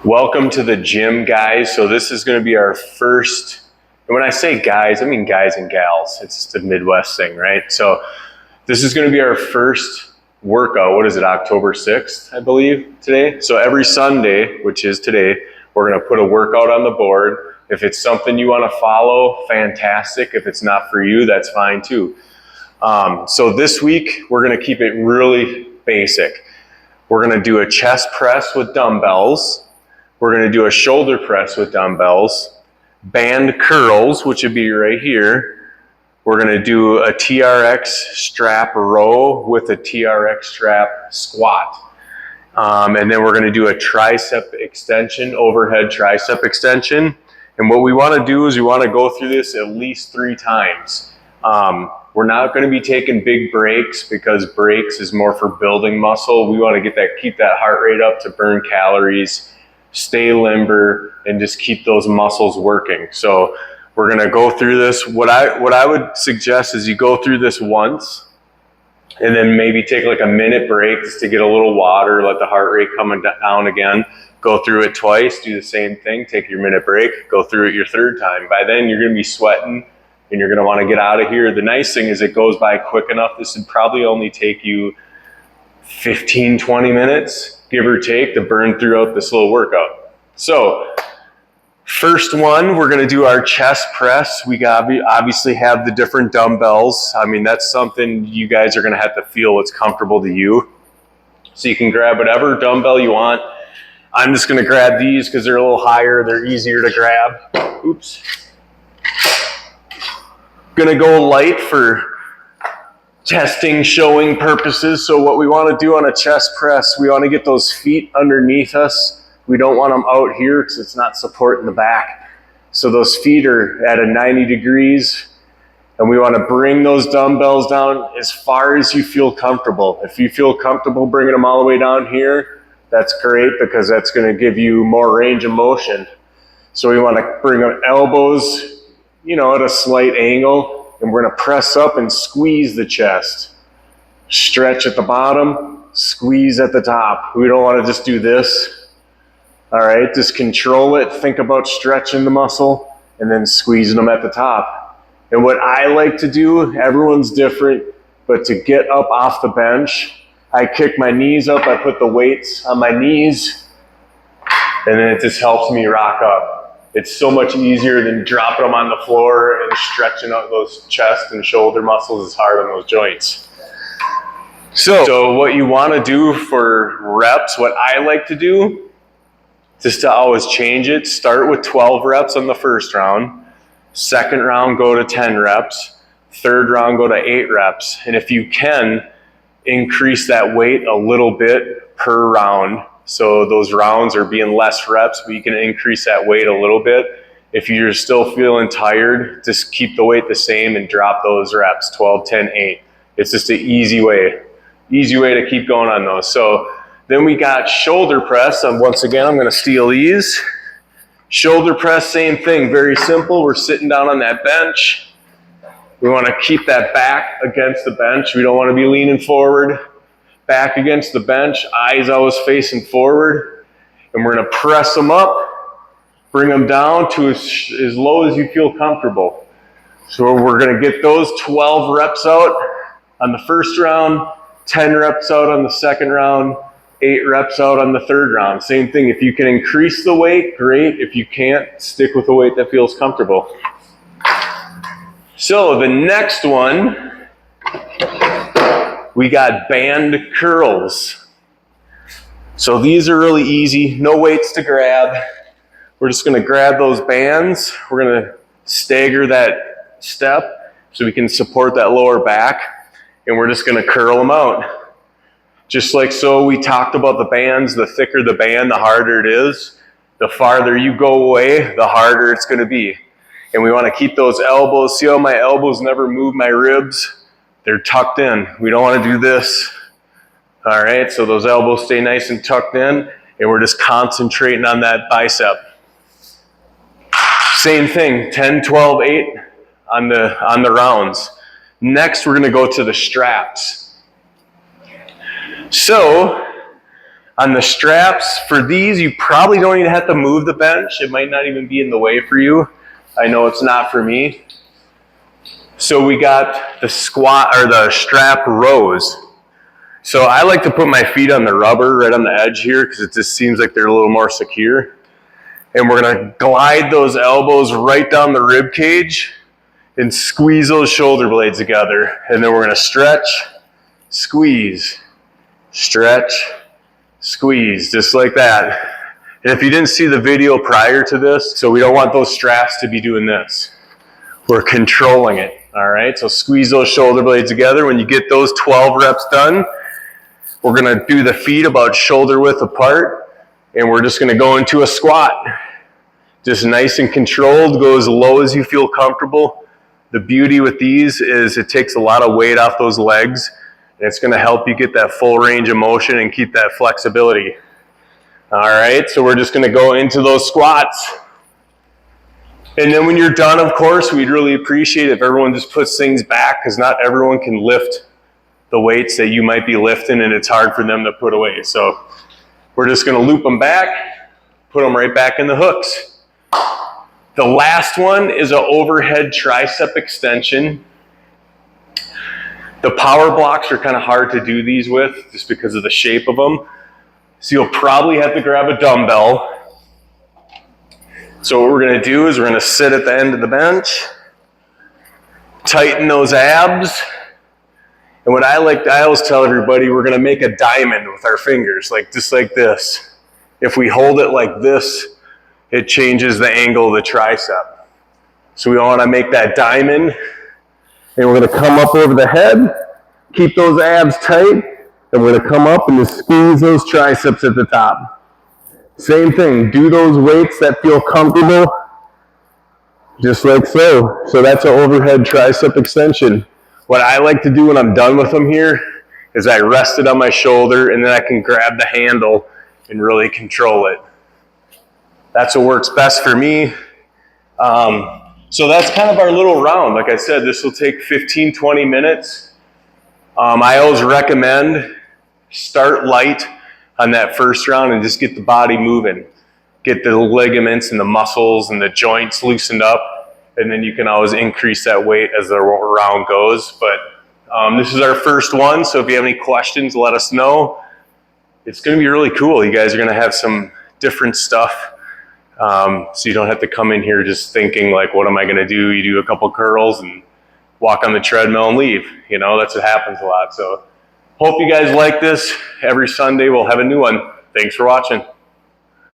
Welcome to the gym, guys. So this is going to be our first, and when I say guys, I mean guys and gals. It's just a Midwest thing, right? So this is going to be our first workout. What is it, October 6th, I believe, today? So every Sunday, which is today, we're going to put a workout on the board. If it's something you want to follow, fantastic. If it's not for you, that's fine too. So this week, we're going to keep it really basic. We're going to do a chest press with dumbbells. We're going to do a shoulder press with dumbbells, band curls, which would be right here. We're going to do a TRX strap row with a TRX strap squat. And then we're going to do a tricep extension, overhead tricep extension. And what we want to do is we want to go through this at least 3 times. We're not going to be taking big breaks because breaks is more for building muscle. We want to keep that heart rate up to burn calories, stay limber, and just keep those muscles working. So we're going to go through this. What I would suggest is you go through this once and then maybe take like a minute break just to get a little water, let the heart rate come down again. Go through it twice, do the same thing, take your minute break, go through it your 3rd time. By then you're going to be sweating and you're going to want to get out of here. The nice thing is it goes by quick enough. This would probably only take you 15, 20 minutes, give or take, to burn throughout this little workout. So first one, we're going to do our chest press. We obviously have the different dumbbells. I mean, that's something you guys are going to have to feel what's comfortable to you. So you can grab whatever dumbbell you want. I'm just going to grab these because they're a little higher. They're easier to grab. Oops. Going to go light for testing, showing purposes. So what we want to do on a chest press, we want to get those feet underneath us. We don't want them out here because it's not supporting the back. So those feet are at a 90 degrees, and we want to bring those dumbbells down as far as you feel comfortable. If you feel comfortable bringing them all the way down here, that's great because that's going to give you more range of motion. So we want to bring our elbows, at a slight angle, and we're going to press up and squeeze the chest. Stretch at the bottom, squeeze at the top. We don't want to just do this. All right, just control it. Think about stretching the muscle and then squeezing them at the top. And what I like to do, everyone's different, but to get up off the bench, I kick my knees up, I put the weights on my knees, and then it just helps me rock up. It's so much easier than dropping them on the floor and stretching out those chest and shoulder muscles. It's hard on those joints. So what you want to do for reps, what I like to do, just to always change it, start with 12 reps on the first round. 2nd round, go to 10 reps. 3rd round, go to 8 reps. And if you can, increase that weight a little bit per round. So those rounds are being less reps, but you can increase that weight a little bit. If you're still feeling tired, just keep the weight the same and drop those reps, 12, 10, 8. It's just an easy way to keep going on those. So then we got shoulder press. Once again, I'm going to steal these. Shoulder press, same thing, very simple. We're sitting down on that bench. We want to keep that back against the bench. We don't want to be leaning forward. Back against the bench, eyes always facing forward. And we're going to press them up, bring them down to as low as you feel comfortable. So we're going to get those 12 reps out on the first round, 10 reps out on the 2nd round, 8 reps out on the 3rd round. Same thing. If you can increase the weight, great. If you can't, stick with the weight that feels comfortable. So the next one, we got band curls. So these are really easy, no weights to grab. We're just going to grab those bands. We're going to stagger that step so we can support that lower back, and we're just going to curl them out. Just like so, we talked about the bands. The thicker the band, the harder it is. The farther you go away, the harder it's going to be. And we want to keep those elbows. See how my elbows never move my ribs? They're tucked in. We don't want to do this. All right, so those elbows stay nice and tucked in, and we're just concentrating on that bicep. Same thing, 10, 12, 8 on the rounds. Next, we're going to go to the straps. So On the straps, for these, you probably don't even have to move the bench. It might not even be in the way for you. I know it's not for me. So we got the squat or the strap rows. So I like to put my feet on the rubber right on the edge here because it just seems like they're a little more secure. And we're gonna glide those elbows right down the rib cage and squeeze those shoulder blades together. And then we're gonna stretch, squeeze, stretch, squeeze, just like that. And if you didn't see the video prior to this, so we don't want those straps to be doing this. We're controlling it, all right? So squeeze those shoulder blades together. When you get those 12 reps done, we're gonna do the feet about shoulder width apart, and we're just gonna go into a squat. Just nice and controlled, go as low as you feel comfortable. The beauty with these is it takes a lot of weight off those legs, and it's gonna help you get that full range of motion and keep that flexibility. All right, so we're just gonna go into those squats. And then when you're done, of course, we'd really appreciate it if everyone just puts things back, because not everyone can lift the weights that you might be lifting, and it's hard for them to put away. So we're just gonna loop them back, put them right back in the hooks. The last one is an overhead tricep extension. The power blocks are kind of hard to do these with just because of the shape of them. So you'll probably have to grab a dumbbell. So what we're gonna do is we're gonna sit at the end of the bench, tighten those abs. And what I always tell everybody, we're gonna make a diamond with our fingers, like just like this. If we hold it like this, it changes the angle of the tricep. So we wanna make that diamond, and we're gonna come up over the head, keep those abs tight, and we're gonna come up and just squeeze those triceps at the top. Same thing, do those weights that feel comfortable, just like so. So that's an overhead tricep extension. What I like to do when I'm done with them here is I rest it on my shoulder, and then I can grab the handle and really control it. That's what works best for me. So that's kind of our little round. Like I said, this will take 15, 20 minutes. I always recommend start light on that first round and just get the body moving. Get the ligaments and the muscles and the joints loosened up, and then you can always increase that weight as the round goes. But this is our first one, so if you have any questions, let us know. It's gonna be really cool. You guys are gonna have some different stuff. So you don't have to come in here just thinking like, what am I gonna do? You do a couple curls and walk on the treadmill and leave. You know, that's what happens a lot. So hope you guys like this. Every Sunday we'll have a new one. Thanks for watching.